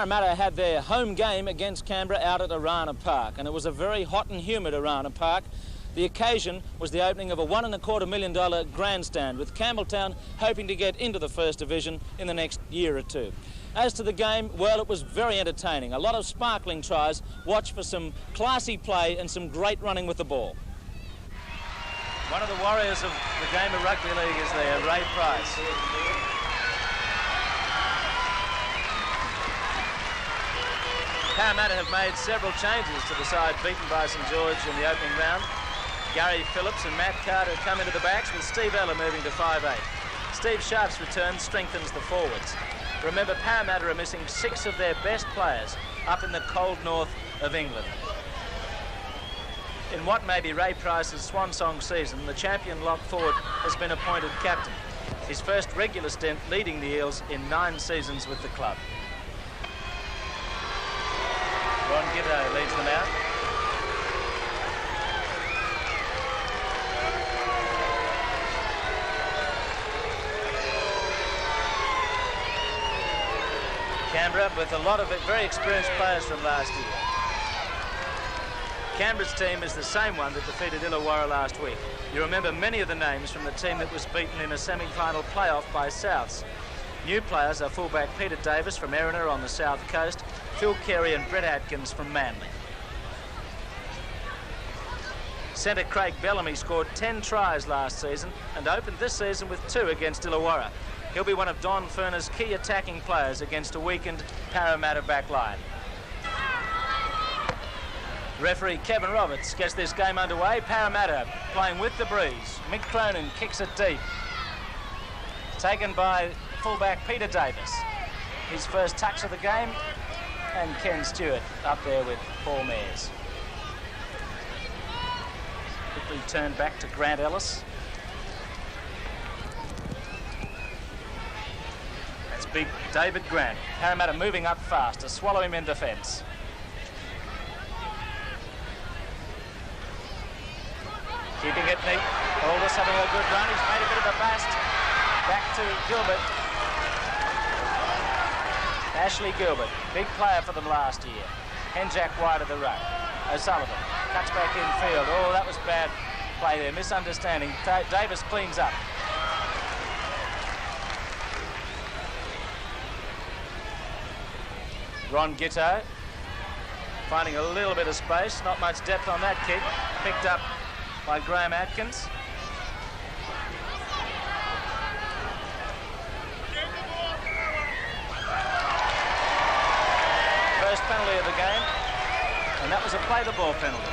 Parramatta had their home game against Canberra out at Arana Park, and it was a very hot and humid Arana Park. The occasion was the opening of a $1.25 million grandstand, with Campbelltown hoping to get into the First Division in the next year or two. As to the game, well, it was very entertaining. A lot of sparkling tries. Watch for some classy play and some great running with the ball. One of the warriors of the game of rugby league is there, Ray Price. Parramatta have made several changes to the side beaten by St George in the opening round. Gary Phillips and Matt Carter come into the backs, with Steve Ella moving to 5'8". Steve Sharp's return strengthens the forwards. Remember, Parramatta are missing 6 of their best players up in the cold north of England. In what may be Ray Price's swan song season, the champion lock forward has been appointed captain. His first regular stint leading the Eels in 9 seasons with the club. Ron Gitto leads them out. Canberra with a lot of very experienced players from last year. Canberra's team is the same one that defeated Illawarra last week. You remember many of the names from the team that was beaten in a semi-final playoff by Souths. New players are fullback Peter Davis from Erina on the south coast, Phil Carey and Brett Atkins from Manly. Centre Craig Bellamy scored 10 tries last season and opened this season with 2 against Illawarra. He'll be one of Don Furner's key attacking players against a weakened Parramatta back line. Referee Kevin Roberts gets this game underway. Parramatta playing with the breeze. Mick Cronin kicks it deep. Taken by fullback Peter Davis. His first touch of the game, and Ken Stewart up there with Paul Mears. Quickly turned back to Grant Ellis. That's big David Grant. Parramatta moving up fast to swallow him in defence. Keeping it neat. Aldous having a good run. He's made a bit of a bust. Back to Gilbert. Ashley Gilbert, big player for them last year. Henjack wide of the ruck. O'Sullivan cuts back infield. Oh, that was bad play there. Misunderstanding. Davis cleans up. Ron Gitto finding a little bit of space. Not much depth on that kick. Picked up by Graham Atkins. First penalty of the game, and that was a play-the-ball penalty.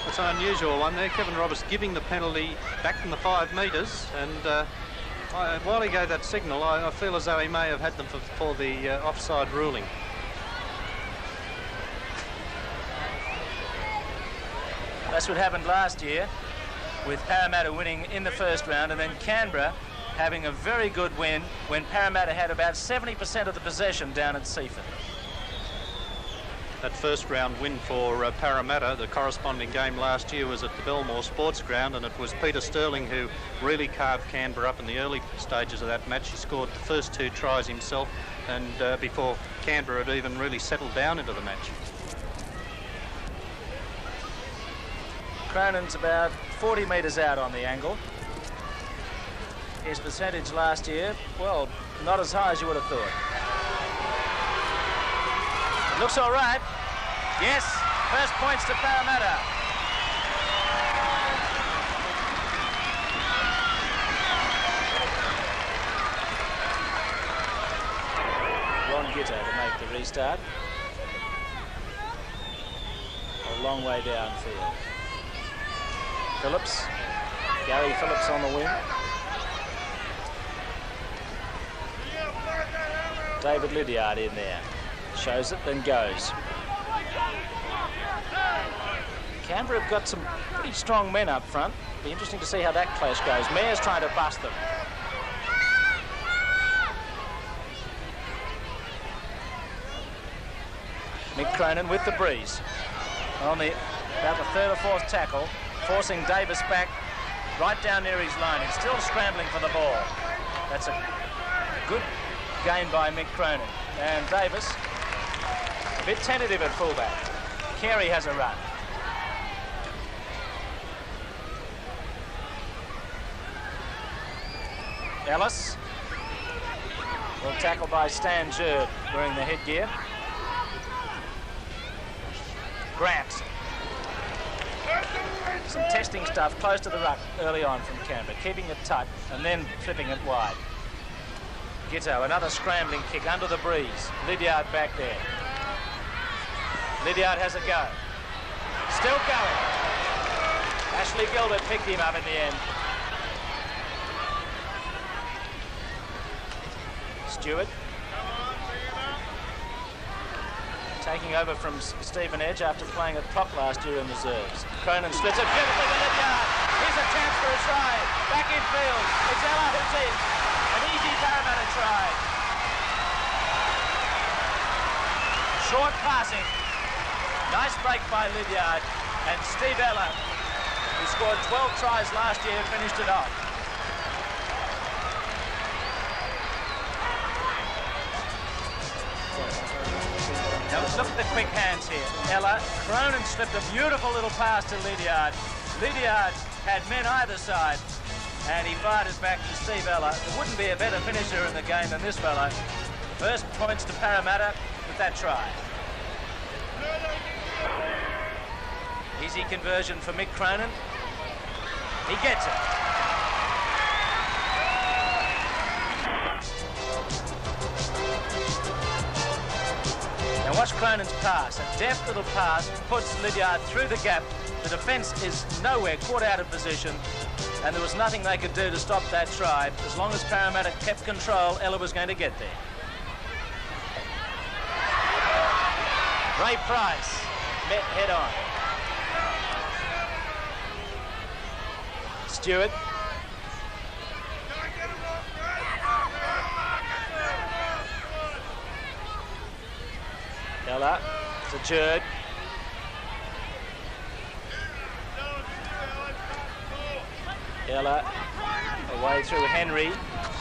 It's an unusual one there. Kevin Roberts giving the penalty back from the 5 metres, and while he gave that signal, I feel as though he may have had them for the offside ruling. That's what happened last year, with Parramatta winning in the first round, and then Canberra having a very good win when Parramatta had about 70% of the possession down at Seaford. That first round win for Parramatta, the corresponding game last year was at the Belmore Sports Ground, and it was Peter Sterling who really carved Canberra up in the early stages of that match. He scored the first 2 tries himself, and before Canberra had even really settled down into the match. Cronin's about 40 metres out on the angle. His percentage last year, well, not as high as you would have thought. It looks all right. Yes, first points to Parramatta. Ron Gitto to make the restart. A long way downfield. Phillips, Gary Phillips on the wing. David Lydiard in there. Shows it, then goes. Canberra have got some pretty strong men up front. Be interesting to see how that clash goes. Mayor's trying to bust them. Mick Cronin with the breeze. On the about the 3rd or 4th tackle, forcing Davis back right down near his line. He's still scrambling for the ball. That's a good gain by Mick Cronin. And Davis A bit tentative at fullback. Carey has a run. Ellis. Well tackled by Stan Jerd wearing the headgear. Grant. Some testing stuff close to the ruck early on from Canberra, keeping it tight and then flipping it wide. Gitto, another scrambling kick under the breeze. Lydiard back there. Lydiard has a go. Still going. Ashley Gilbert picked him up in the end. Stewart. Taking over from Stephen Edge after playing at prop last year in reserves. Cronin splits it beautifully to Lydiard. Here's a chance for a try. Back in field. It's Ella who's in. An easy Parramatta try. Short passing. Nice break by Lydiard. And Steve Ella, who scored 12 tries last year, finished it off. Now look at the quick hands here. Ella, Cronin slipped a beautiful little pass to Lydiard. Lydiard had men either side, and he fired it back to Steve Ella. There wouldn't be a better finisher in the game than this fellow. First points to Parramatta with that try. Easy conversion for Mick Cronin. He gets it. Now watch Cronin's pass. A deft little pass puts Lydiard through the gap. The defence is nowhere caught out of position, and there was nothing they could do to stop that try. As long as Parramatta kept control, Ella was going to get there. Ray Price met head on. Stewart. Ella to Jerd. Ella away through Henry.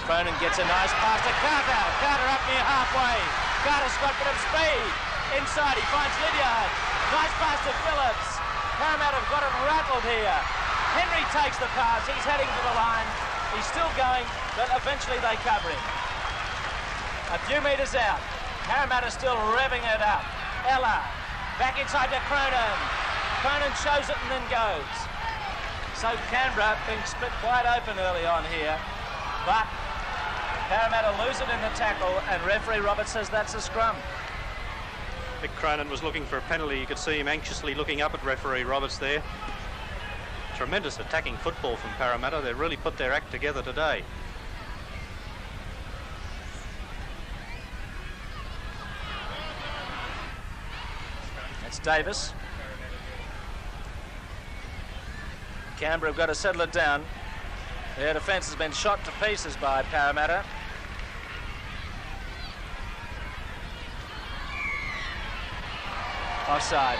Cronin gets a nice pass to Carter. Carter up near halfway. Carter's got a bit of speed. Inside he finds Lydiard. Nice pass to Phillips. Parramatta have got him rattled here. Henry takes the pass. He's heading to the line. He's still going, but eventually they cover him. A few metres out. Parramatta still revving it up. Ella back inside to Cronin. Cronin shows it and then goes. So Canberra being split wide open early on here, but Parramatta lose it in the tackle, and referee Roberts says that's a scrum. Mick Cronin was looking for a penalty. You could see him anxiously looking up at referee Roberts there. Tremendous attacking football from Parramatta. They really put their act together today. That's Davis. Canberra have got to settle it down. Their defence has been shot to pieces by Parramatta. Offside.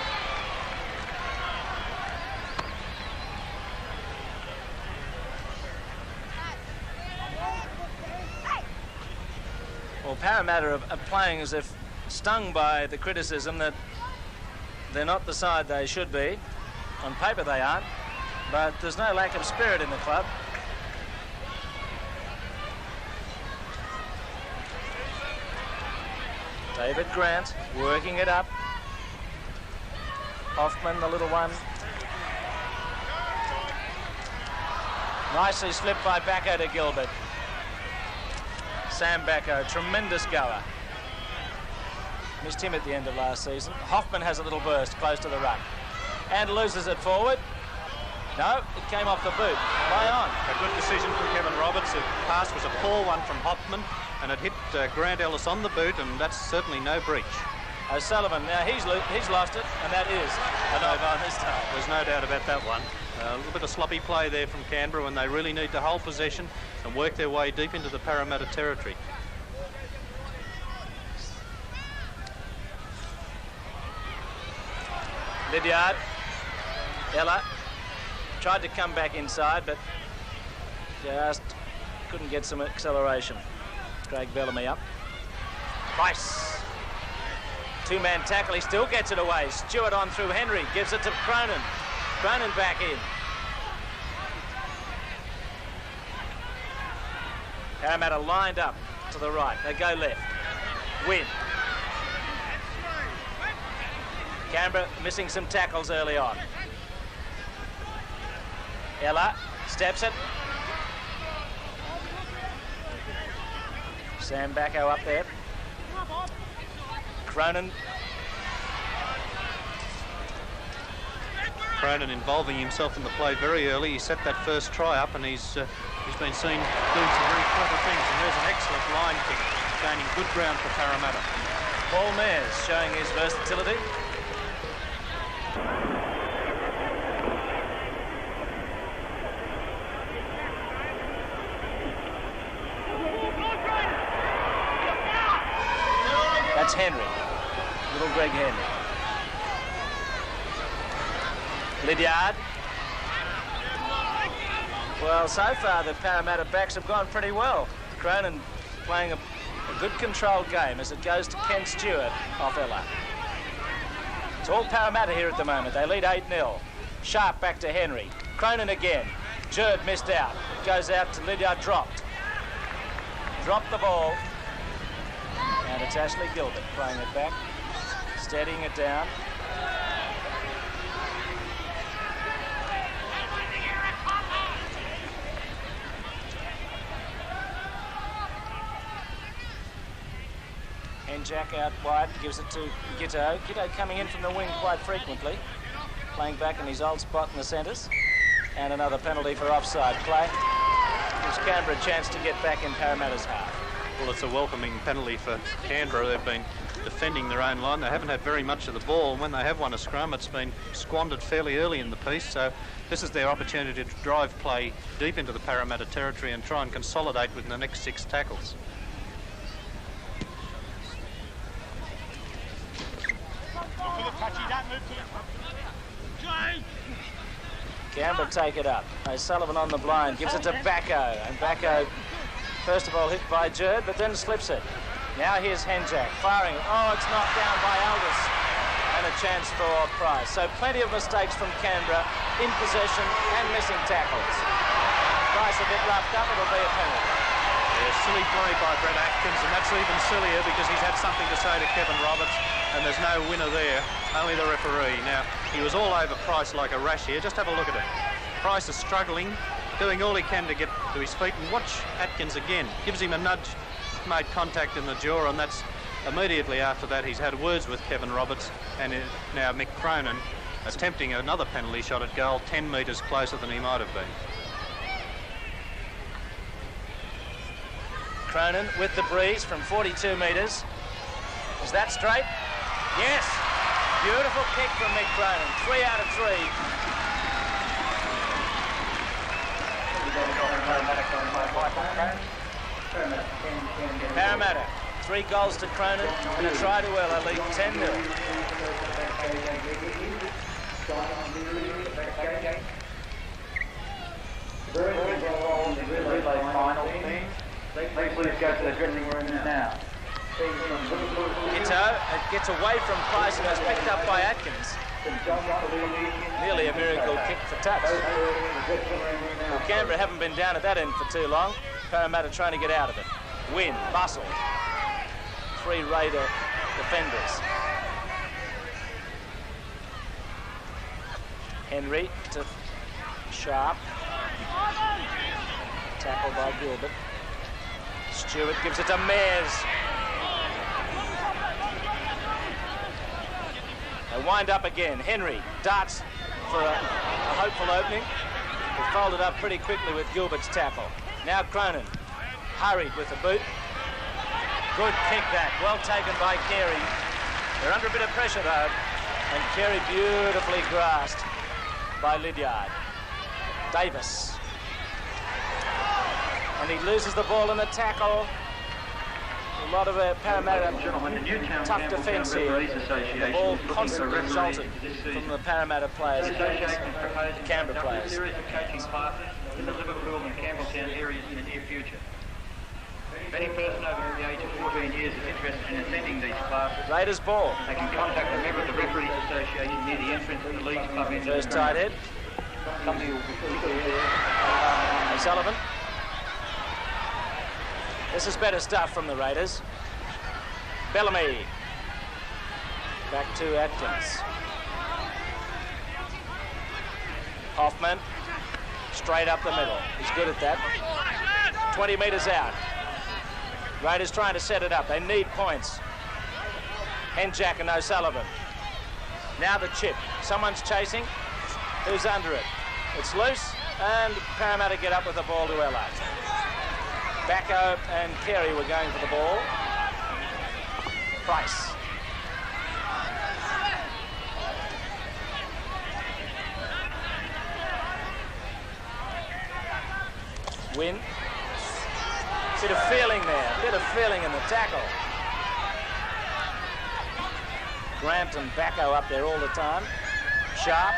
Well, Parramatta are playing as if stung by the criticism that they're not the side they should be. On paper they aren't, but there's no lack of spirit in the club. David Grant working it up. Hoffman, the little one. Nicely slipped by Bacco to Gilbert. Sam Bacco, tremendous goer. Missed him at the end of last season. Hoffman has a little burst close to the ruck and loses it forward. No, it came off the boot. Play on. A good decision from Kevin Roberts. The pass was a poor one from Hoffman, and it hit Grant Ellis on the boot, and that's certainly no breach. O'Sullivan, now he's lost it, and that is an over this time. There's no doubt about that one. A little bit of sloppy play there from Canberra when they really need to hold possession and work their way deep into the Parramatta territory. Lydiard. Ella tried to come back inside, but just couldn't get some acceleration. Craig Bellamy up. Price. Two-man tackle, he still gets it away. Stewart on through Henry, gives it to Cronin. Cronin back in. Parramatta lined up to the right. They go left. Win. Canberra missing some tackles early on. Ella steps it. Sam Bacco up there. Cronin. Cronin involving himself in the play very early. He set that first try up, and he's been seen doing some very clever things. And there's an excellent line kick, gaining good ground for Parramatta. Paul Mayers showing his versatility. That's Henry, little Greg Henry. Lydiard. Well, so far the Parramatta backs have gone pretty well. Cronin playing a good controlled game as it goes to Ken Stewart off Ella. It's all Parramatta here at the moment. They lead 8-0. Sharp back to Henry. Cronin again. Jerd missed out. It goes out to Lydiard, dropped. Dropped the ball. And it's Ashley Gilbert playing it back, steadying it down. Henjack out wide, gives it to Gitto. Gitto coming in from the wing quite frequently, playing back in his old spot in the centres. And another penalty for offside play. Gives Canberra a chance to get back in Parramatta's half. Well, it's a welcoming penalty for Canberra. They've been defending their own line. They haven't had very much of the ball. And when they have won a scrum, it's been squandered fairly early in the piece. So this is their opportunity to drive play deep into the Parramatta territory and try and consolidate within the next 6 tackles. Canberra take it up. O'Sullivan on the blind, gives it to Bacco. And Bacco, first of all, hit by Jerd, but then slips it. Now here's Henjack, firing. Oh, it's knocked down by Aldous. And a chance for Price. So plenty of mistakes from Canberra in possession and missing tackles. Price a bit roughed up, it'll be a penalty. Yeah, silly play by Brett Atkins, and that's even sillier because he's had something to say to Kevin Roberts, and there's no winner there, only the referee. Now, he was all over Price like a rash here. Just have a look at it. Price is struggling, doing all he can to get to his feet, and watch Atkins again. Gives him a nudge, made contact in the jaw, and that's immediately after that he's had words with Kevin Roberts, and now Mick Cronin attempting another penalty shot at goal 10 metres closer than he might have been. Cronin with the breeze from 42 metres. Is that straight? Yes! Beautiful kick from Mick Cronin. 3 out of 3. Parramatta, 3 goals to Cronin and a try to Ella, lead 10-0. Please go to the dressing room now. Gitto, it gets away from Price and is picked up by Atkins. Nearly a miracle kick for touch. Well, Canberra haven't been down at that end for too long. Parramatta trying to get out of it. Win, bustle. 3 Raider defenders. Henry to Sharp. Tackle by Gilbert. Stewart gives it to Mayers. They wind up again. Henry darts for a hopeful opening. He folded up pretty quickly with Gilbert's tackle. Now Cronin, hurried with the boot. Good kick that, well taken by Carey. They're under a bit of pressure though. And Carey beautifully grasped by Lydiard. Davis. And he loses the ball in the tackle. A lot of Parramatta tough defence here. The ball constantly jolted from the Parramatta players, the Canberra players. Series of coaching classes in the Liverpool and Campbelltown areas in the near future. If any person over the age of 14 years is interested in attending these classes, Raiders ball. they can contact a member of the Referees Association near the entrance of the League Club. First tight head. Company will be here. O'Sullivan. This is better stuff from the Raiders. Bellamy. Back to Atkins. Hoffman. Straight up the middle. He's good at that. 20 metres out. Raiders trying to set it up. They need points. Henjack and O'Sullivan. Now the chip. Someone's chasing. Who's under it? It's loose, and Parramatta get up with the ball to LA. Backo and Carey were going for the ball. Price. Win. Bit of feeling there, bit of feeling in the tackle. Grant and Backo up there all the time. Sharp.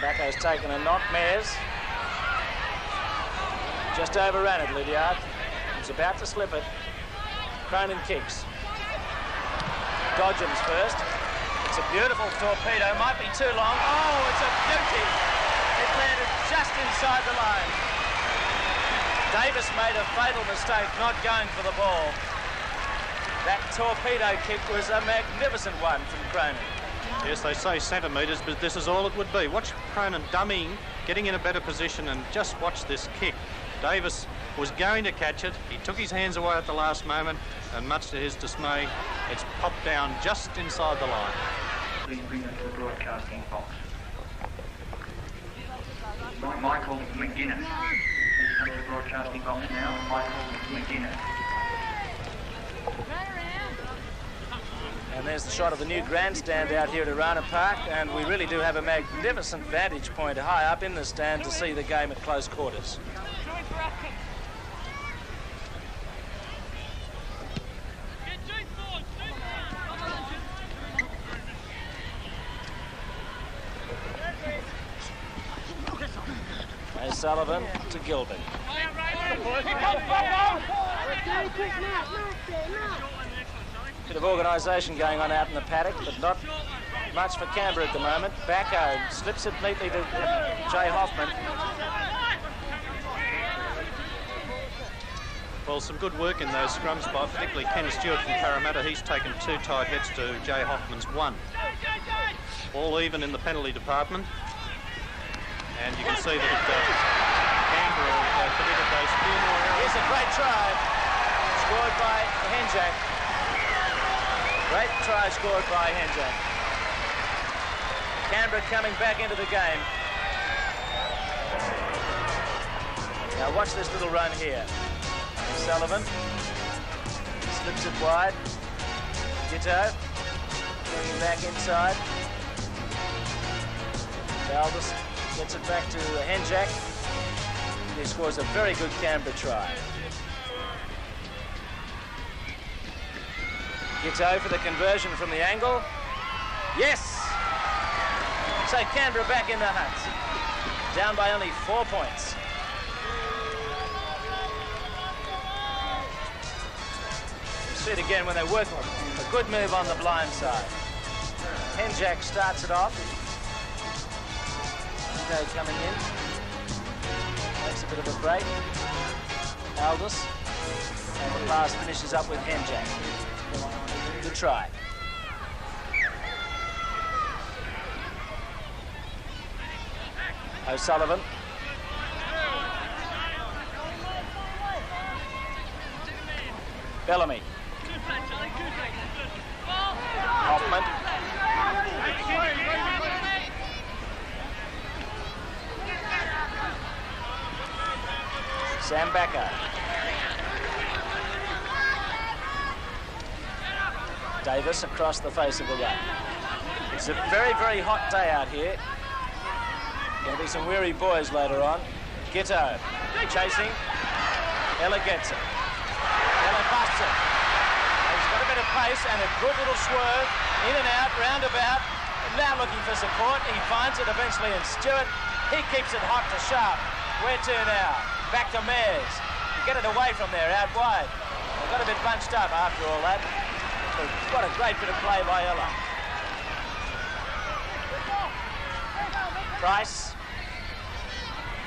Backo's taken a knock. Mears just overran it, Lydiard. He's about to slip it. Cronin kicks. Dodgems first. It's a beautiful torpedo. Might be too long. Oh, it's a beauty. It landed just inside the line. Davis made a fatal mistake not going for the ball. That torpedo kick was a magnificent one from Cronin. Yes, they say centimetres, but this is all it would be. Watch Cronin dummying, getting in a better position, and just watch this kick. Davis was going to catch it. He took his hands away at the last moment, and much to his dismay, it's popped down just inside the line. Please bring that to the broadcasting box. Michael McGuinness. Please come to the broadcasting box now. Michael McGuinness. And there's the shot of the new grandstand out here at Arana Park, and we really do have a magnificent vantage point high up in the stand to see the game at close quarters. Sullivan to Gilbert. Bit of organisation going on out in the paddock, but not much for Canberra at the moment. Backo slips it neatly to Jay Hoffman. Well, some good work in those scrums by particularly Ken Stewart from Parramatta. He's taken 2 tight heads to Jay Hoffman's 1. All even in the penalty department. And you can see that Canberra committed those few more errors. Here's a great try, scored by Henjack. Great try scored by Henjack. Canberra coming back into the game. Now watch this little run here. Sullivan slips it wide. Ditto bringing back inside. Valdez gets it back to Henjack. He scores a very good Canberra try. Gitto for the conversion from the angle. Yes! So Canberra back in the hunt. Down by only 4 points. You see it again when they work a good move on the blind side. Henjack starts it off. Coming in, makes a bit of a break. Aldous, and the pass finishes up with Henjack. Good try. O'Sullivan. Bellamy. Hoffman. Sam Backo. Davis across the face of the run. It's a very, very hot day out here. Going to be some weary boys later on. Gitto chasing. Ella gets it. Ella busts it. He's got a bit of pace and a good little swerve. In and out, roundabout. Now looking for support. He finds it eventually in Stewart. He keeps it hot to Sharp. Where to now? Back to Mears. Get it away from there, out wide. They got a bit bunched up after all that. But what a great bit of play by Ella. Price.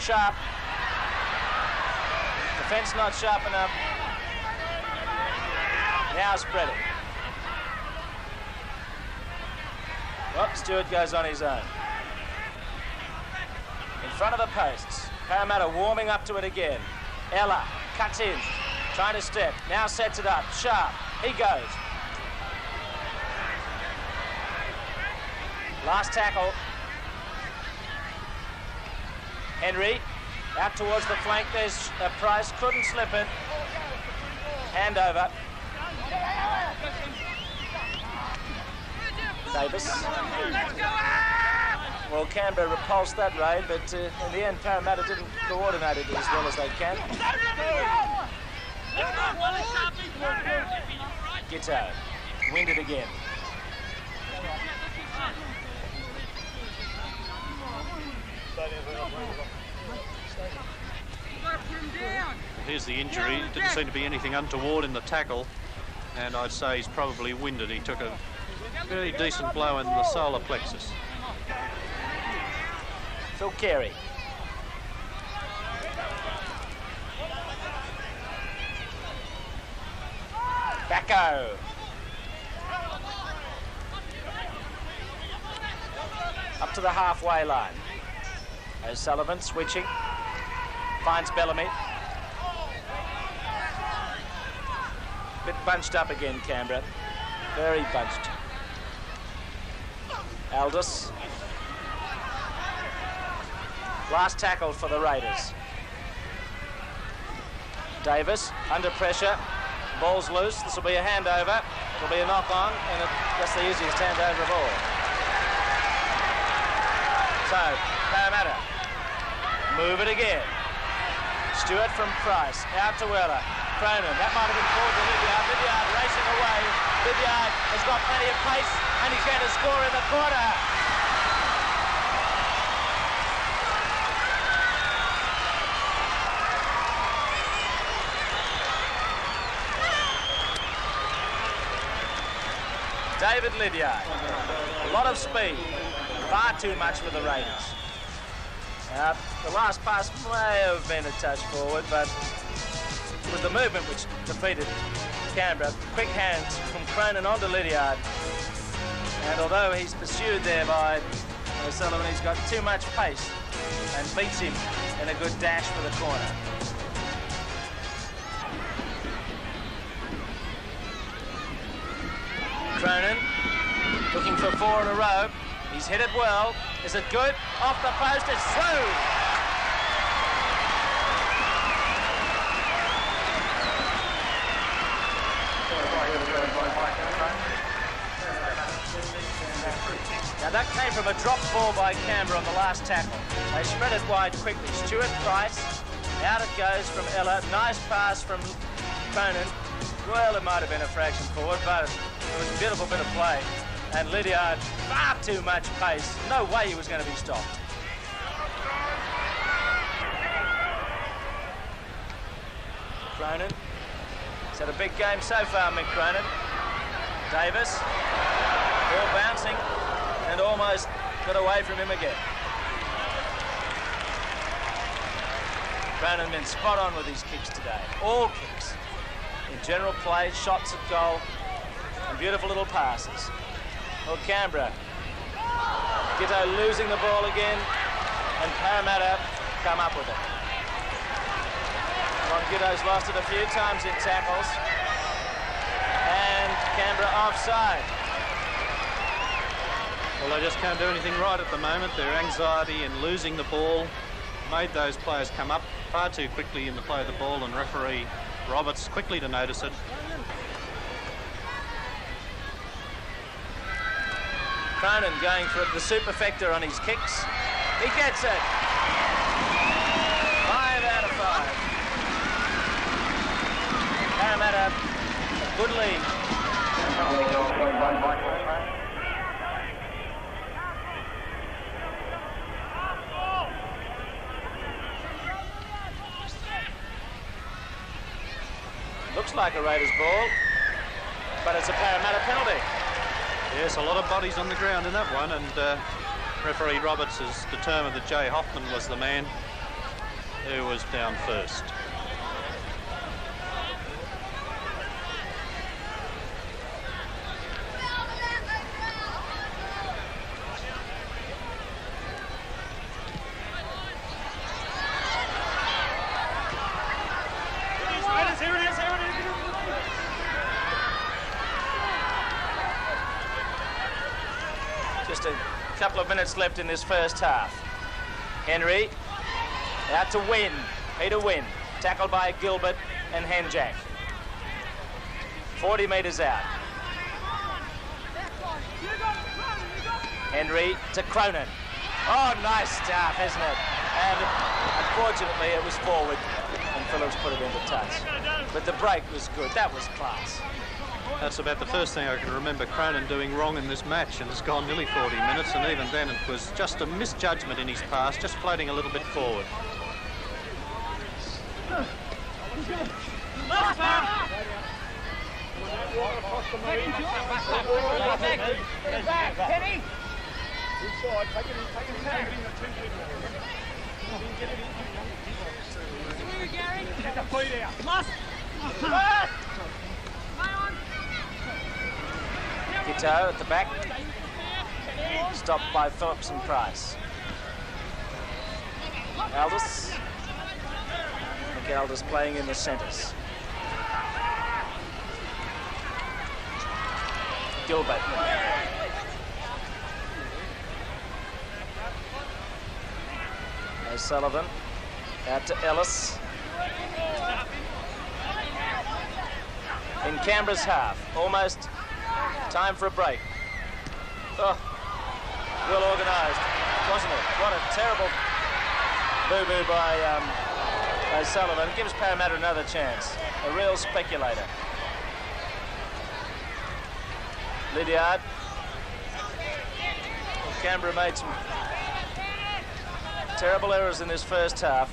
Sharp. Defence not sharp enough. Now spreading. Well, Stewart goes on his own. In front of the posts. Parramatta warming up to it again. Ella cuts in, trying to step. Now sets it up. Sharp. He goes. Last tackle. Henry out towards the flank. There's a Price. Couldn't slip it. Hand over. Davis. Well, Canberra repulsed that raid, but in the end, Parramatta didn't coordinate it as well as they can. Gitto. Winded again. Here's the injury. Didn't seem to be anything untoward in the tackle, and I'd say he's probably winded. He took a very decent blow in the solar plexus. Phil Carey. Backo. Up to the halfway line. O'Sullivan switching. Finds Bellamy. Bit bunched up again, Canberra. Very bunched. Aldous. Last tackle for the Raiders. Davis under pressure. Ball's loose. This will be a handover. It'll be a knock-on, and that's the easiest handover of all. So, Parramatta move it again. Stewart from Price. Out to Weller. Cronin. That might have been forward to Lydiard. Lydiard racing away. Lydiard has got plenty of pace, and he's going to score in the corner. David Lydiard. A lot of speed. Far too much for the Raiders. The last pass may have been a touch forward, but it was the movement which defeated Canberra. Quick hands from Cronin onto Lydiard. And although he's pursued there by O'Sullivan, he's got too much pace and beats him in a good dash for the corner. Cronin looking for 4 in a row. He's hit it well. Is it good? Off the post, it's through. Now that came from a drop ball by Canberra on the last tackle. They spread it wide quickly. Stewart, Price, out it goes from Ella. Nice pass from Cronin. Well, it might have been a fraction forward, but it was a beautiful bit of play. And Lydiard, far too much pace. No way he was going to be stopped. Cronin. He's had a big game so far, Mick Cronin. Davis. Ball bouncing and almost got away from him again. Cronin been spot on with his kicks today. All kicks. In general play, shots at goal, and beautiful little passes. Well, Canberra. Gitto losing the ball again, and Parramatta come up with it. Well, Gitto's lost it a few times in tackles, and Canberra offside. Well, they just can't do anything right at the moment. Their anxiety in losing the ball made those players come up far too quickly in the play of the ball, and referee Roberts quickly to notice it. Cronin going for the superfecta on his kicks. He gets it. 5 out of 5. Parramatta, a good lead. looks like a Raiders ball, but it's a Parramatta penalty. Yes, a lot of bodies on the ground in that one, and referee Roberts has determined that Jay Hoffman was the man who was down first. Just a couple of minutes left in this first half. Henry out to Wynn. Peter Wynn, tackled by Gilbert and Henjack. 40 metres out. Henry to Cronin. Oh, nice start, isn't it? And unfortunately it was forward and Phillips put it into touch. But the break was good. That was class. That's about the first thing I can remember Cronin doing wrong in this match, and it's gone nearly 40 minutes, and even then it was just a misjudgment in his pass, just floating a little bit forward. Guiteau at the back, stopped by Phillips and Price. Aldous. Nick Aldous playing in the centres. Gilbert. O'Sullivan out to Ellis. In Canberra's half, almost time for a break. Oh, well organised, wasn't it? What a terrible boo-boo by O'Sullivan. Gives Parramatta another chance. A real speculator. Lydiard. Well, Canberra made some terrible errors in this first half.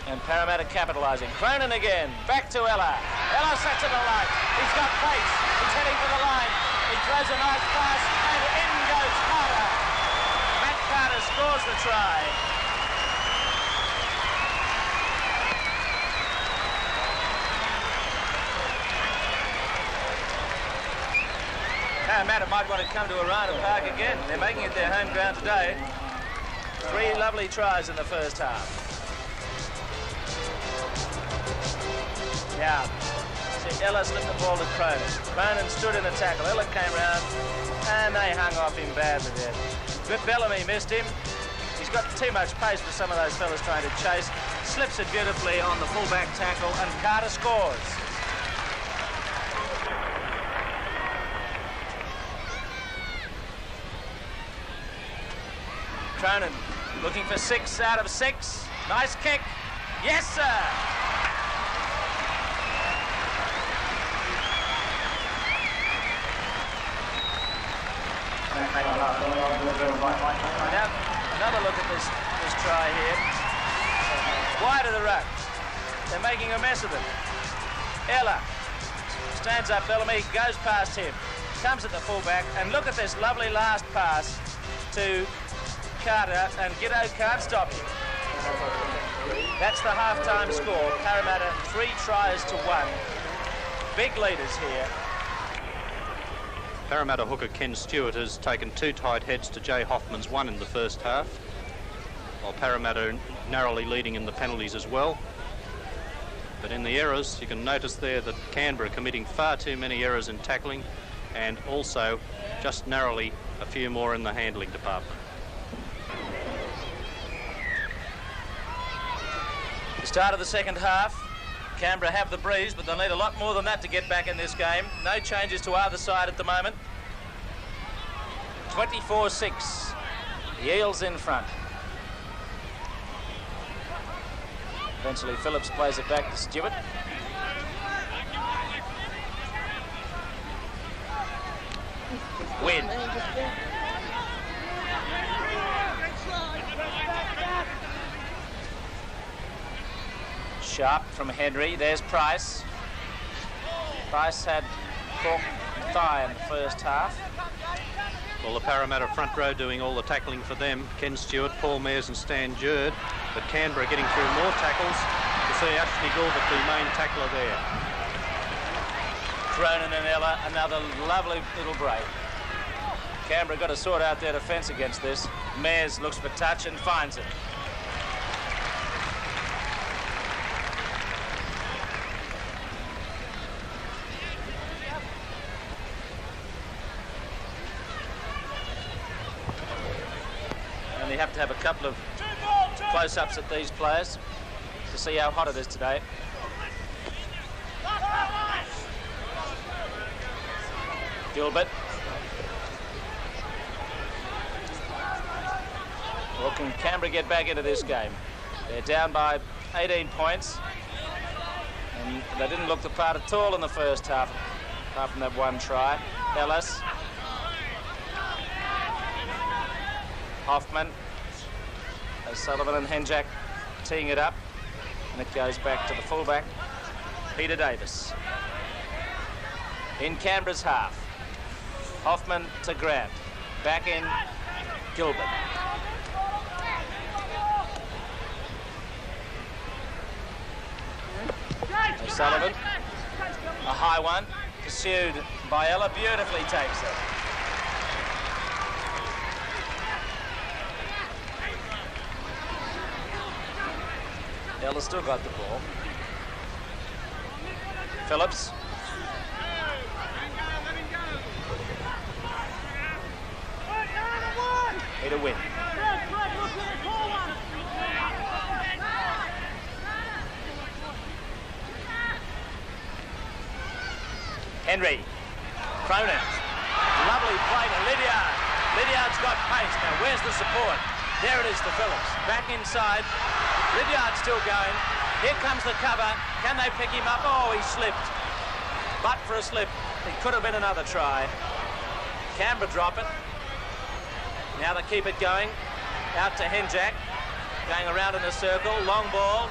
And Parramatta capitalising. Cronin again, back to Ella. Ella sets it alight. He's got pace. He's heading for the line. He throws a nice pass, and in goes Carter. Matt Carter scores the try. Parramatta might want to come to Arana Park again. They're making it their home ground today. 3 lovely tries in the first half. Yeah, see, Ella slipped the ball to Cronin. Cronin stood in the tackle. Ella came round and they hung off him badly there. But Bellamy missed him. He's got too much pace for some of those fellas trying to chase. Slips it beautifully on the fullback tackle and Carter scores. Cronin looking for 6 out of 6. Nice kick. Yes, sir. Now, another look at this try here. Wide of the ruck. They're making a mess of it. Ella stands up, Bellamy goes past him, comes at the fullback, and look at this lovely last pass to Carter, and Giddo can't stop him. That's the half-time score. Parramatta 3 tries to 1. Big leaders here. Parramatta hooker Ken Stewart has taken 2 tight heads to Jay Hoffman's 1 in the first half, while Parramatta narrowly leading in the penalties as well. But in the errors, you can notice there that Canberra committing far too many errors in tackling, and also just narrowly a few more in the handling department. The start of the second half. Canberra have the breeze, but they'll need a lot more than that to get back in this game. No changes to either side at the moment. 24-6. The Eels in front. Eventually Phillips plays it back to Stewart. Win. Sharp from Henry. There's Price. Price had cork thigh in the first half. Well, the Parramatta front row doing all the tackling for them. Ken Stewart, Paul Mears and Stan Jerd. But Canberra getting through more tackles. You see Ashley Gilbert, the main tackler there. Cronin and Ella, another lovely little break. Canberra got to sort out their defence against this. Mears looks for touch and finds it. And you have to have a couple of close-ups at these players to see how hot it is today. Gilbert. Well, can Canberra get back into this game? They're down by 18 points. And they didn't look the part at all in the first half, apart from that one try. Ellis. Hoffman. O'Sullivan and Henjack teeing it up. And it goes back to the fullback, Peter Davis. In Canberra's half. Hoffman to Grant. Back in Gilbert. O'Sullivan. A high one. Pursued by Ella. Beautifully takes it. Ella still got the ball. Phillips. Need a win. Henry. Cronin. Lovely play to Lydiard. Lydiard's got pace. Now, where's the support? There it is to Phillips. Back inside. Lydiard's still going. Here comes the cover. Can they pick him up? Oh, he slipped. But for a slip, it could have been another try. Canberra drop it. Now they keep it going. Out to Henjack. Going around in a circle. Long ball.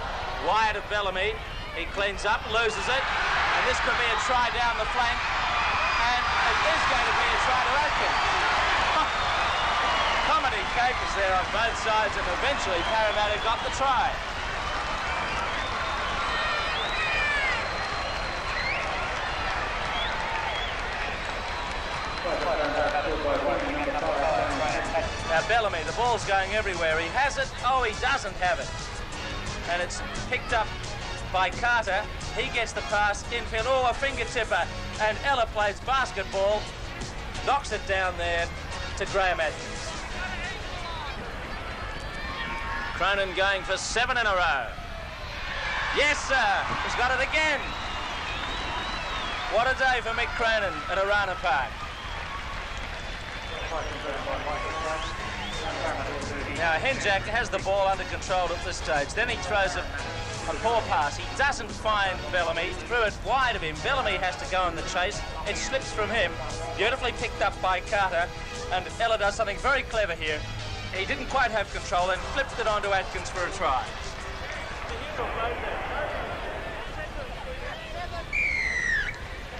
Wide of Bellamy. He cleans up, loses it. And this could be a try down the flank. And it is going to be a try to Atkins. Comedy capers there on both sides, and eventually Parramatta got the try. Now Bellamy, the ball's going everywhere. He has it. Oh, he doesn't have it. And it's picked up by Carter. He gets the pass infield. Oh, a finger tipper. And Ella plays basketball. Knocks it down there to Graham Atkins. Cronin going for 7 in a row. Yes, sir. He's got it again. What a day for Mick Cronin at Arana Park. Now, Henjack has the ball under control at this stage. Then he throws a poor pass. He doesn't find Bellamy. Threw it wide of him. Bellamy has to go in the chase. It slips from him. Beautifully picked up by Carter. And Ella does something very clever here. He didn't quite have control and flipped it onto Atkins for a try.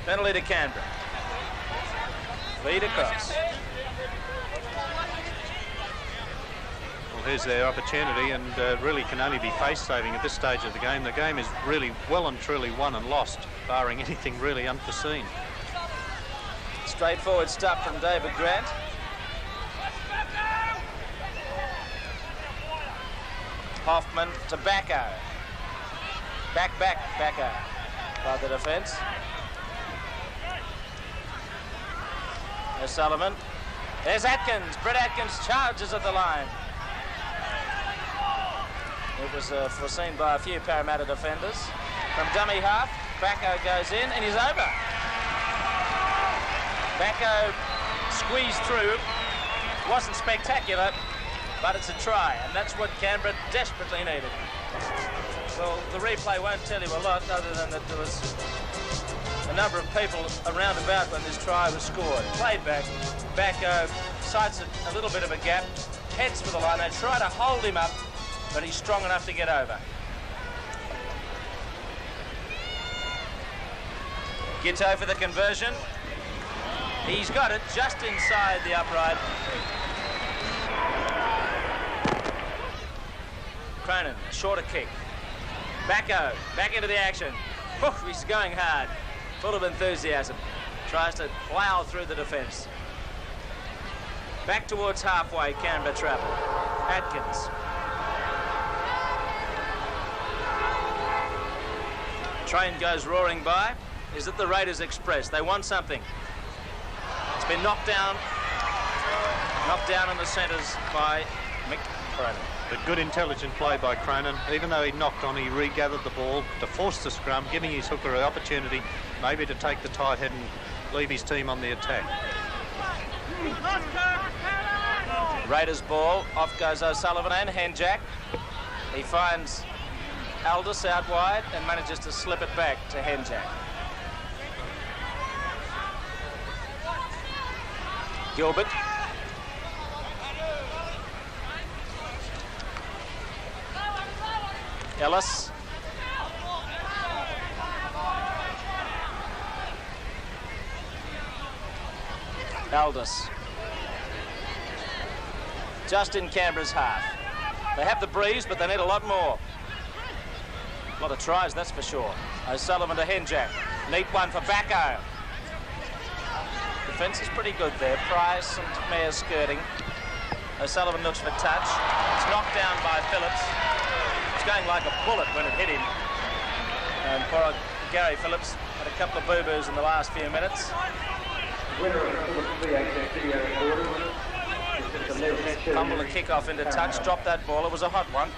Penalty to Canberra. Lead across. Well, here's their opportunity, and really can only be face-saving at this stage of the game. The game is really well and truly won and lost, barring anything really unforeseen. Straightforward stuff from David Grant. Hoffman to Backo. Back, Backo by the defence. O'Sullivan. There's Atkins. Brett Atkins charges at the line. It was foreseen by a few Parramatta defenders. From dummy half, Backo goes in and he's over. Backo squeezed through. Wasn't spectacular, but it's a try, and that's what Canberra desperately needed. Well, the replay won't tell you a lot other than that there was a number of people around about when this try was scored. Played back, Backo sights a little bit of a gap, heads for the line. They try to hold him up, but he's strong enough to get over. Gitto for the conversion. He's got it just inside the upright. Cronin, shorter kick. Backo, back into the action. Whew, he's going hard, full of enthusiasm. Tries to plough through the defence. Back towards halfway, Canberra travel. Atkins. Train goes roaring by. Is it the Raiders Express? They want something. It's been knocked down in the centres by Mick Cronin. But good intelligent play by Cronin. Even though he knocked on, he regathered the ball to force the scrum, giving his hooker an opportunity maybe to take the tight head and leave his team on the attack. Raiders ball, off goes O'Sullivan and Henjack. He finds Aldous out wide and manages to slip it back to Henjack. Gilbert. Ellis. Aldous. Just in Canberra's half. They have the breeze, but they need a lot more. A lot of tries, that's for sure. O'Sullivan to Henjack. Neat one for Backo. Defence is pretty good there. Price and Mayer skirting. O'Sullivan looks for touch. It's knocked down by Phillips. It's going like a bullet when it hit him. And poor Gary Phillips had a couple of boo-boos in the last few minutes. Fumble the kick-off into touch, drop that ball. It was a hot one.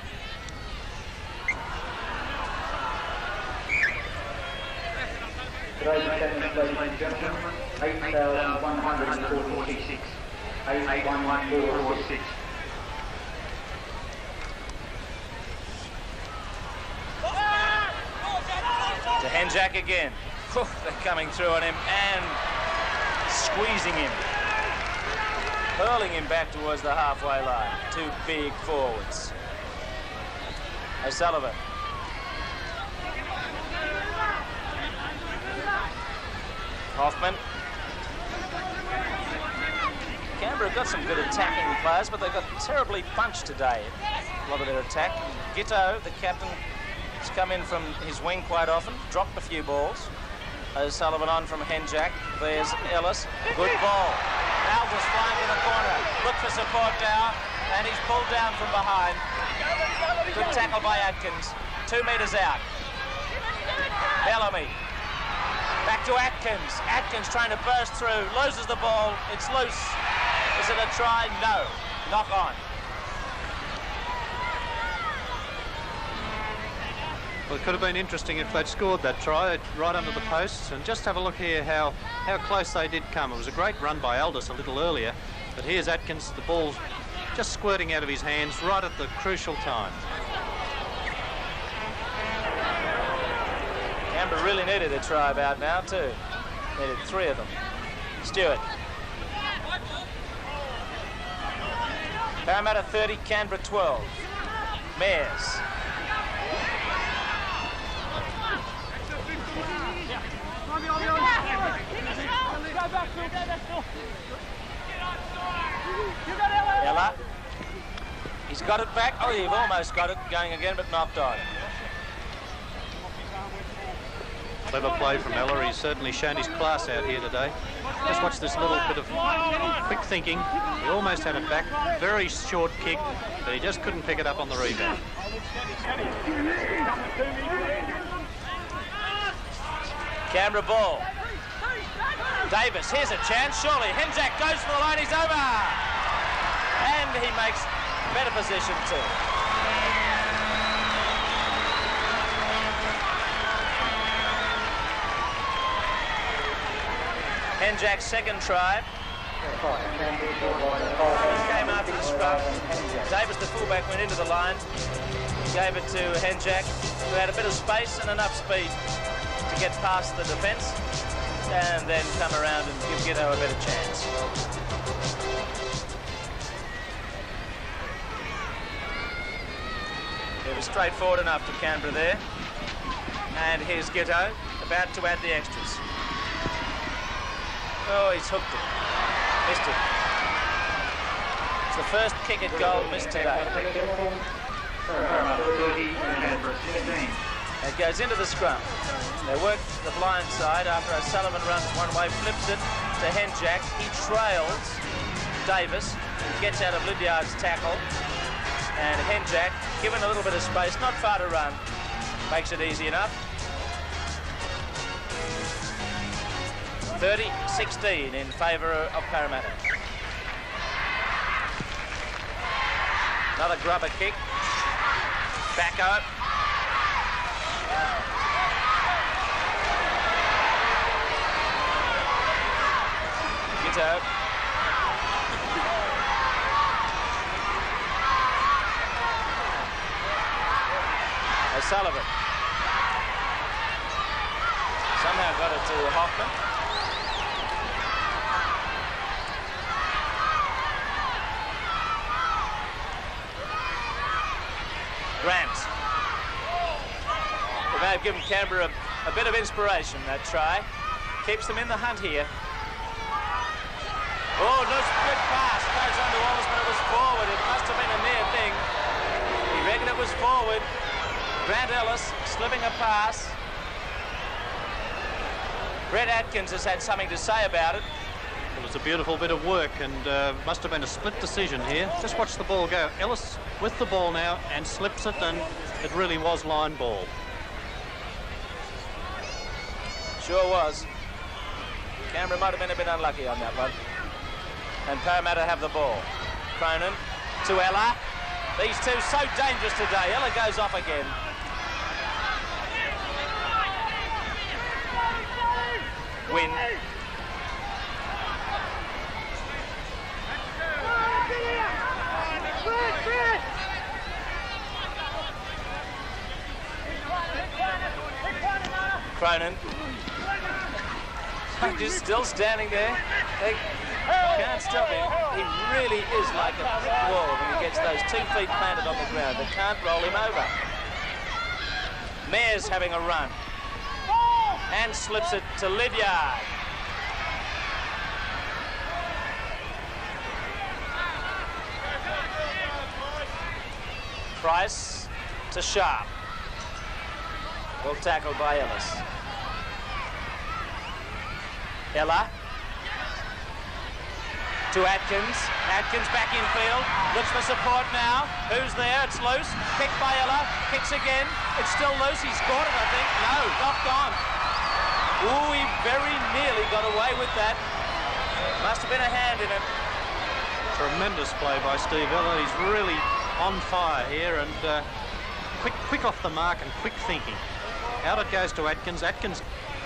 Today's attendance, ladies and gentlemen, 8,146. 8,146. To Henjack again. Whew, they're coming through on him and squeezing him. Hurling him back towards the halfway line. Two big forwards. O'Sullivan. Hoffman. Canberra got some good attacking players, but they got terribly punched today. A lot of their attack. Gitto, the captain, has come in from his wing quite often, dropped a few balls. O'Sullivan on from Henjack. There's Ellis. Good ball. Aldous flying to the corner. Look for support now, and he's pulled down from behind. Good tackle by Atkins. 2 metres out. Bellamy. Back to Atkins. Atkins trying to burst through. Loses the ball. It's loose. Is it a try? No. Knock on. Well, it could have been interesting if they'd scored that try right under the posts. And just have a look here how close they did come. It was a great run by Aldous a little earlier. But here's Atkins, the ball just squirting out of his hands right at the crucial time. Canberra really needed a try about now too. Needed 3 of them. Stewart. Parramatta 30, Canberra 12. Mayers. Ella. He's got it back. Oh, you've almost got it going again, but knocked on. Clever play from Ella. He's certainly shown his class out here today. Just watch this little bit of quick thinking. He almost had it back. Very short kick, but he just couldn't pick it up on the rebound. Canberra ball. Davis, here's a chance, surely. Henjack goes for the line, he's over. And he makes better position too. Henjack's second try. Came after the scrum. Davis, the fullback, went into the line. Gave it to Henjack, who had a bit of space and enough speed to get past the defence and then come around and give Gitto a better chance. It was straightforward enough for Canberra there. And here's Gitto, about to add the extras. Oh, he's hooked it. Missed it. It's the first kick at goal missed today. It goes into the scrum. They work the blind side after O'Sullivan runs one way, flips it to Henjack. He trails Davis, gets out of Lydiard's tackle, and Henjack, given a little bit of space, not far to run, makes it easy enough. 30-16 in favour of Parramatta. Another grubber kick. Back out. Gito. O'Sullivan. Somehow got it to Hoffman. Grant. They may have given Canberra a bit of inspiration, that try. Keeps them in the hunt here. Oh, no split pass. Goes on to Wallace, but it was forward. It must have been a near thing. He reckoned it was forward. Grant Ellis slipping a pass. Brett Atkins has had something to say about it. It was a beautiful bit of work and must have been a split decision here. Just watch the ball go. Ellis with the ball now and slips it, and it really was line ball. Sure was. Canberra might have been a bit unlucky on that one. And Parramatta have the ball. Cronin to Ella. These two so dangerous today. Ella goes off again. Win. Cronin. Just still standing there. They can't stop him. He really is like a brick wall when he gets those 2 feet planted on the ground. They can't roll him over. Mayor's having a run. And slips it to Lydiard. Price to Sharp. Well tackled by Ellis. Ella to Atkins. Atkins back infield. Looks for support now. Who's there? It's loose. Kicked by Ella. Kicks again. It's still loose. He scored it, I think. No, knocked on. Ooh, he very nearly got away with that. Must have been a hand in it. Tremendous play by Steve Ella. He's really on fire here and quick off the mark and quick thinking. Out it goes to Atkins. Atkins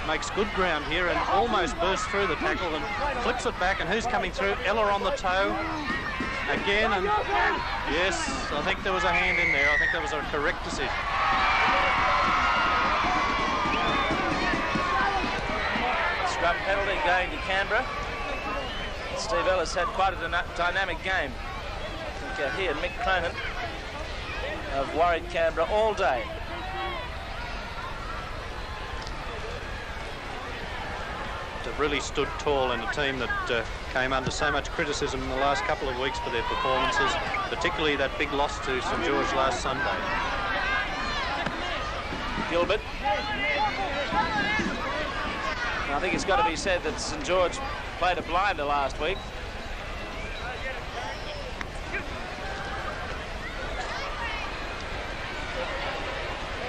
makes good ground here and almost bursts through the tackle and flips it back. And who's coming through? Ella on the toe again. And yes, I think there was a hand in there. I think that was a correct decision. Scrum penalty going to Canberra. Steve Ellis had quite a dynamic game. I think he and Mick Cronin have worried Canberra all day. They've really stood tall in a team that came under so much criticism in the last couple of weeks for their performances, particularly that big loss to St George last Sunday. Gilbert. I think it's got to be said that St George played a blinder last week.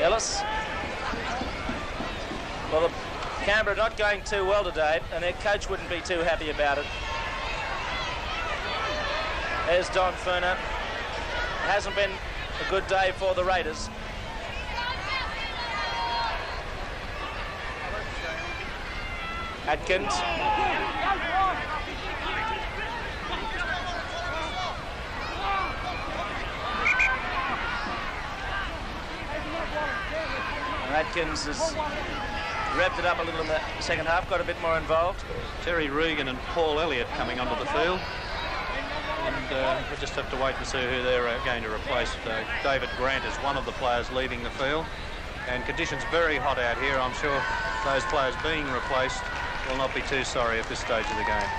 Ellis. Well, Canberra not going too well today, and their coach wouldn't be too happy about it. There's Don Ferner. It hasn't been a good day for the Raiders. Atkins. And Atkins has revved it up a little in the second half, got a bit more involved. Terry Regan and Paul Elliott coming onto the field. And we'll just have to wait and see who they're going to replace. David Grant is one of the players leaving the field. And conditions very hot out here. I'm sure those players being replaced will not be too sorry at this stage of the game.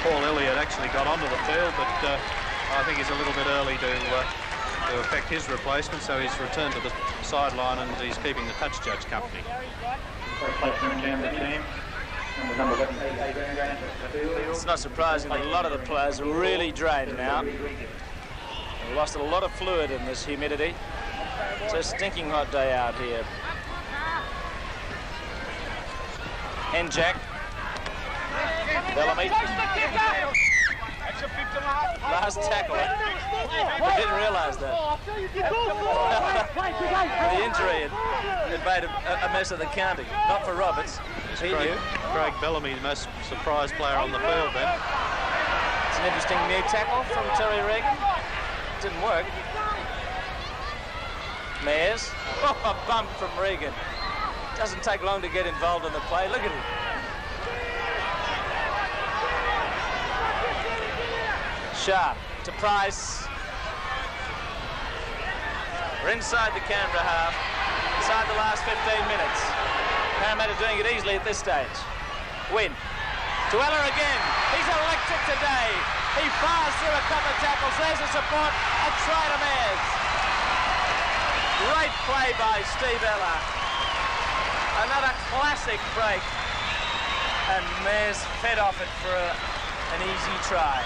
Paul Elliott actually got onto the field, but I think he's a little bit early to affect his replacement, so he's returned to the sideline and he's keeping the touch judge company. It's not surprising that a lot of the players are really drained now. They've lost a lot of fluid in this humidity. It's a stinking hot day out here. Henjack. Bellamy. Last tackle. I didn't realise that. The injury had made a mess of the county. Not for Roberts. Craig Bellamy, the most surprised player on the field then. It's an interesting new tackle from Terry Regan. Didn't work. Mayers. Oh, a bump from Regan. Doesn't take long to get involved in the play. Look at him. Sharp to Price. We're inside the Canberra half, inside the last 15 minutes. Parramatta doing it easily at this stage. Win. To Ella again. He's electric today. He fires through a couple of tackles. There's a support and try to Mayers. Great play by Steve Ella. Another classic break. And Mayers fed off it for an easy try.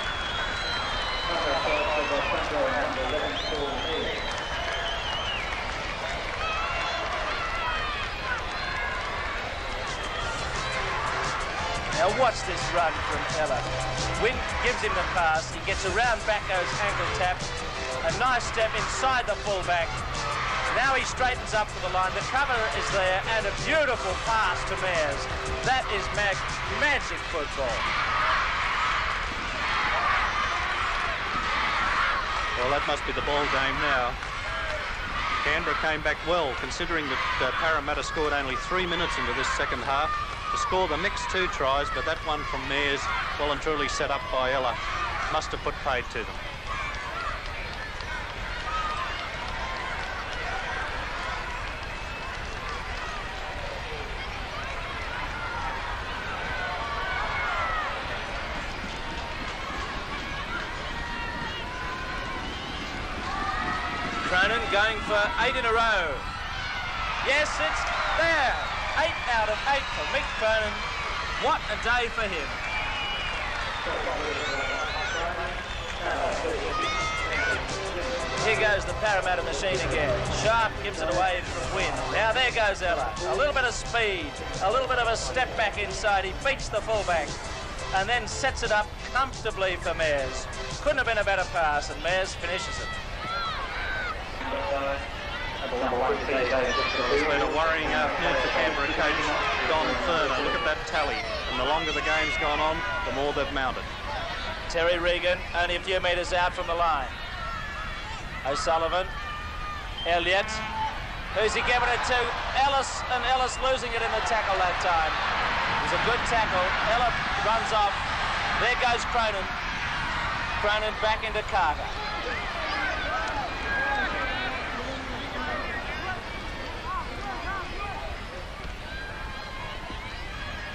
Now watch this run from Ella. Wynn gives him the pass. He gets around Bacco's ankle tap. A nice step inside the fullback. Now he straightens up for the line. The cover is there and a beautiful pass to Mayers. That is magic football. Well, that must be the ball game now. Canberra came back well, considering that Parramatta scored only 3 minutes into this second half to score the next 2 tries, but that one from Mayers, well and truly set up by Ella, must have put paid to them. Cronin going for 8 in a row. Yes, it's there. 8 out of 8 for Mick Cronin. What a day for him. Here goes the Parramatta machine again. Sharp gives it away from Wynn. Now there goes Ella. A little bit of speed, a little bit of a step back inside. He beats the fullback and then sets it up comfortably for Mayers. Couldn't have been a better pass, and Mayers finishes it. It's been a worrying afternoon for Canberra coach Don Furner. Look at that tally. And the longer the game's gone on, the more they've mounted. Terry Regan only a few metres out from the line. O'Sullivan. Elliott. Who's he giving it to? Ellis, and Ellis losing it in the tackle that time. It was a good tackle. Ella runs off. There goes Cronin. Cronin back into Carter.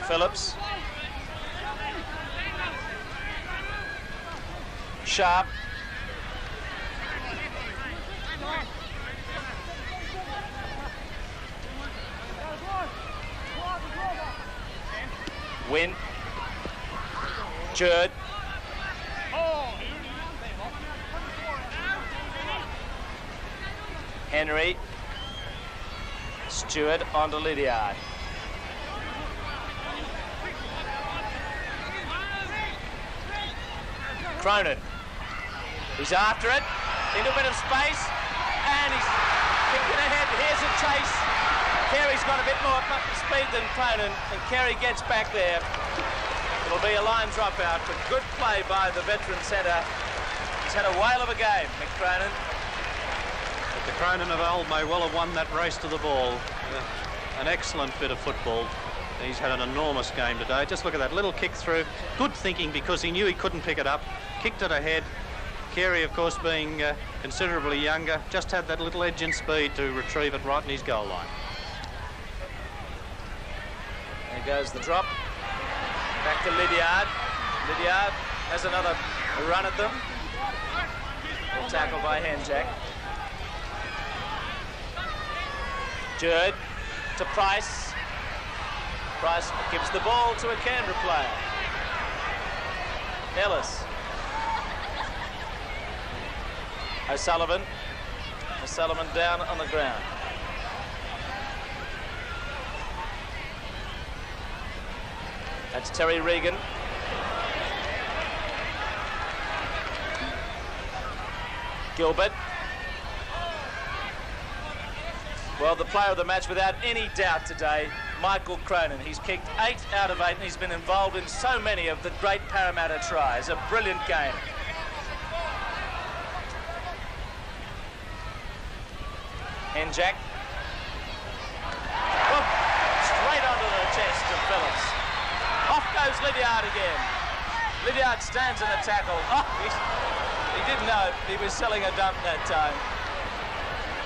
Phillips. Sharp. Wynn. Jerd. Henry. Stewart onto Lydiard. Cronin. He's after it. Into a bit of space. And he's kicking ahead. Here's a chase. Carey's got a bit more speed than Cronin. And Carey gets back there. It'll be a line dropout, but good play by the veteran centre. He's had a whale of a game, Mick Cronin. But the Cronin of old may well have won that race to the ball. An excellent bit of football. He's had an enormous game today. Just look at that little kick through. Good thinking, because he knew he couldn't pick it up. Kicked it ahead. Carey, of course, being considerably younger, just had that little edge in speed to retrieve it right in his goal line. There goes the drop. Back to Lydiard. Lydiard has another run at them. Well tackled by Henjack. Jerd to Price. Price gives the ball to a Canberra player. Ellis. O'Sullivan. O'Sullivan down on the ground. That's Terry Regan. Gilbert. Well, the player of the match without any doubt today, Michael Cronin. He's kicked 8 out of 8 and he's been involved in so many of the great Parramatta tries. A brilliant game. Henjack. Oh, straight onto the chest of Phillips. Off goes Lydiard again. Lydiard stands in the tackle. Oh, he didn't know he was selling a dump that time.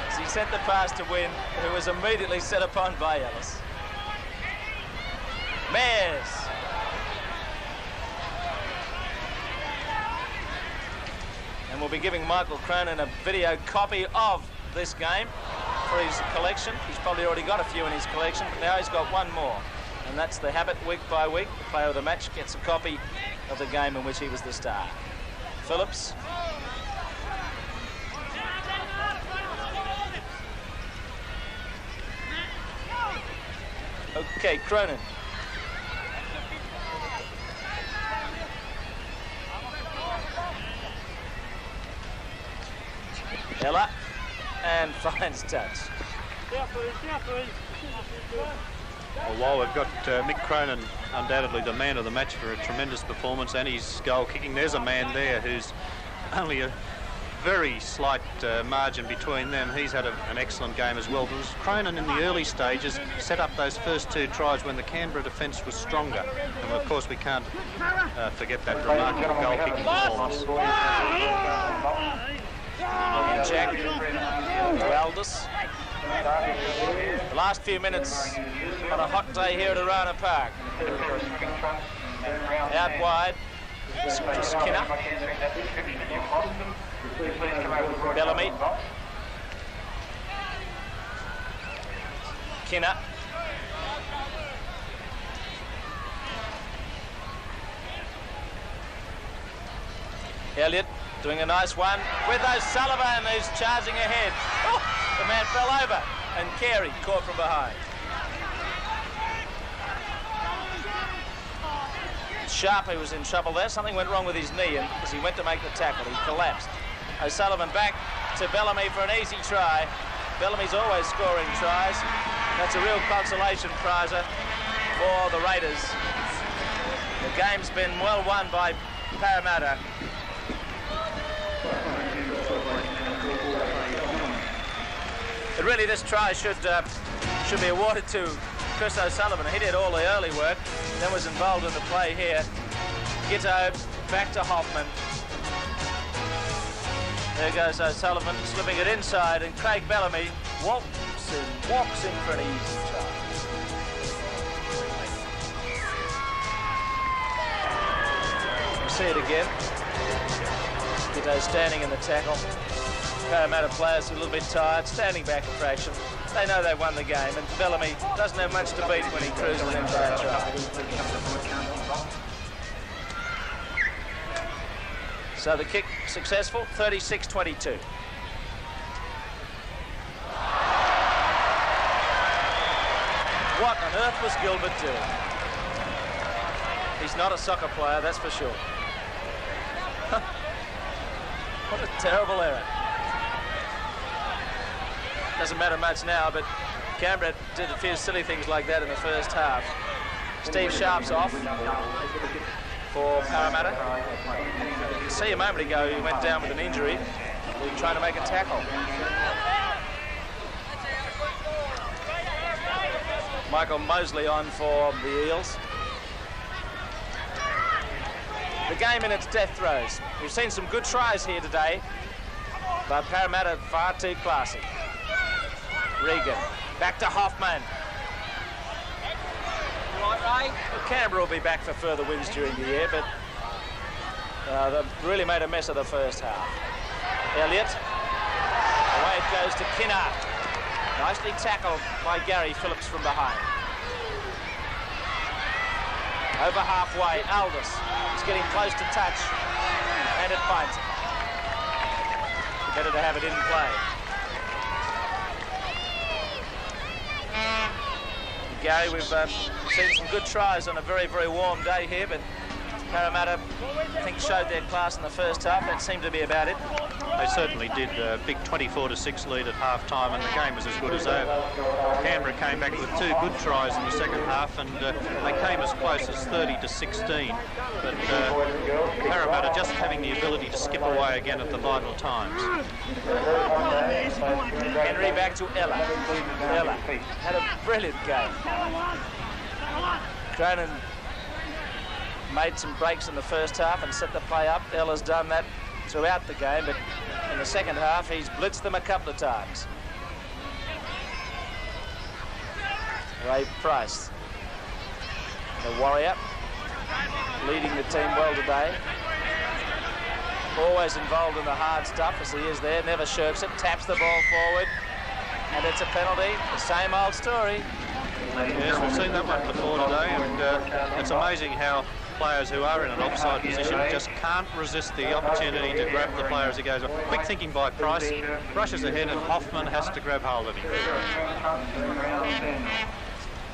As he sent the pass to Wynn, who was immediately set upon by Ellis. Mayers. And we'll be giving Michael Cronin a video copy of this game for his collection. He's probably already got a few in his collection, but now he's got one more. And that's the habit week by week. The player of the match gets a copy of the game in which he was the star. Phillips. Okay, Cronin. Ella. And finds touch. Well, while we've got Mick Cronin, undoubtedly the man of the match for a tremendous performance and his goal kicking, there's a man there who's only a very slight margin between them. He's had an excellent game as well. But it was Cronin in the early stages set up those first 2 tries when the Canberra defence was stronger. And of course we can't forget that remarkable goal kicking performance. Jack to Aldous. The last few minutes on a hot day here at Arana Park. Out wide, Skinner. Bellamy. Kinner. Elliott doing a nice one with O'Sullivan, who's charging ahead. Oh, the man fell over and Carey caught from behind. Sharp, who was in trouble there. Something went wrong with his knee, and as he went to make the tackle, he collapsed. O'Sullivan back to Bellamy for an easy try. Bellamy's always scoring tries. That's a real consolation prizer for the Raiders. The game's been well won by Parramatta. But really, this try should be awarded to Chris O'Sullivan. He did all the early work, then was involved in the play here. Gitto back to Hoffman. There goes O'Sullivan, slipping it inside, and Craig Bellamy walks in for an easy try. We see it again. Gitto standing in the tackle. Parramatta players a little bit tired, standing back a fraction. They know they've won the game, and Bellamy doesn't have much to beat when he cruises in for that try. So the kick successful, 36-22. What on earth was Gilbert doing? He's not a soccer player, that's for sure. What a terrible error. Doesn't matter much now, but Canberra did a few silly things like that in the first half. Steve Sharp's off for Parramatta. You can see a moment ago he went down with an injury. He was trying to make a tackle. Michael Mosley on for the Eels. The game in its death throes. We've seen some good tries here today, but Parramatta far too classy. Regan, back to Hoffman. Canberra will be back for further wins during the year, but they've really made a mess of the first half. Elliott. Away it goes to Kinner. Nicely tackled by Gary Phillips from behind. Over halfway, Aldous is getting close to touch, and it finds it. Better to have it in play. Gary, we've seen some good tries on a very, very warm day here, but Parramatta, I think, showed their class in the first half. That seemed to be about it. They certainly did. A big 24-6 lead at half-time, and the game was as good as over. Canberra came back with 2 good tries in the second half, and they came as close as 30-16. But Parramatta just having the ability to skip away again at the vital times. Henry back to Ella. Ella had a brilliant game. Cronin made some breaks in the first half and set the play up. Ella's done that throughout the game, but in the second half he's blitzed them a couple of times. Ray Price, the Warrior, leading the team well today. Always involved in the hard stuff as he is there, never shirks it, taps the ball forward, and it's a penalty. The same old story. Yes, we've seen that one before today, and it's amazing how players who are in an offside position just can't resist the opportunity to grab the player as he goes off. Quick thinking by Price, rushes ahead, and Hoffman has to grab hold of him.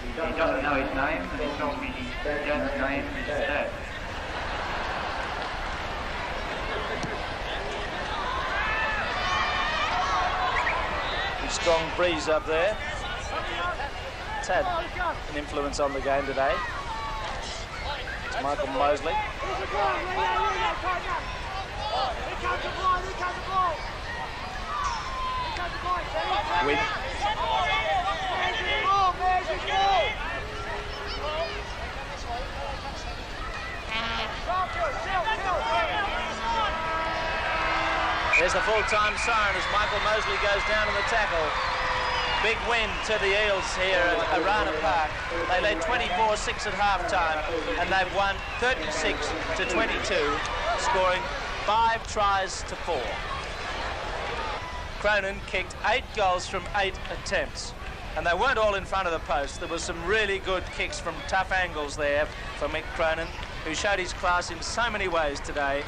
He doesn't know his name, and he told me his dad's name is Dad. Strong breeze up there. It's had an influence on the game today. It's Michael Mosley. Win. There's the full-time siren as Michael Mosley goes down in the tackle. Big win to the Eels here at Arana Park. They led 24-6 at half-time, and they've won 36-22, scoring 5 tries to 4. Cronin kicked 8 goals from 8 attempts, and they weren't all in front of the post. There was some really good kicks from tough angles there for Mick Cronin, who showed his class in so many ways today.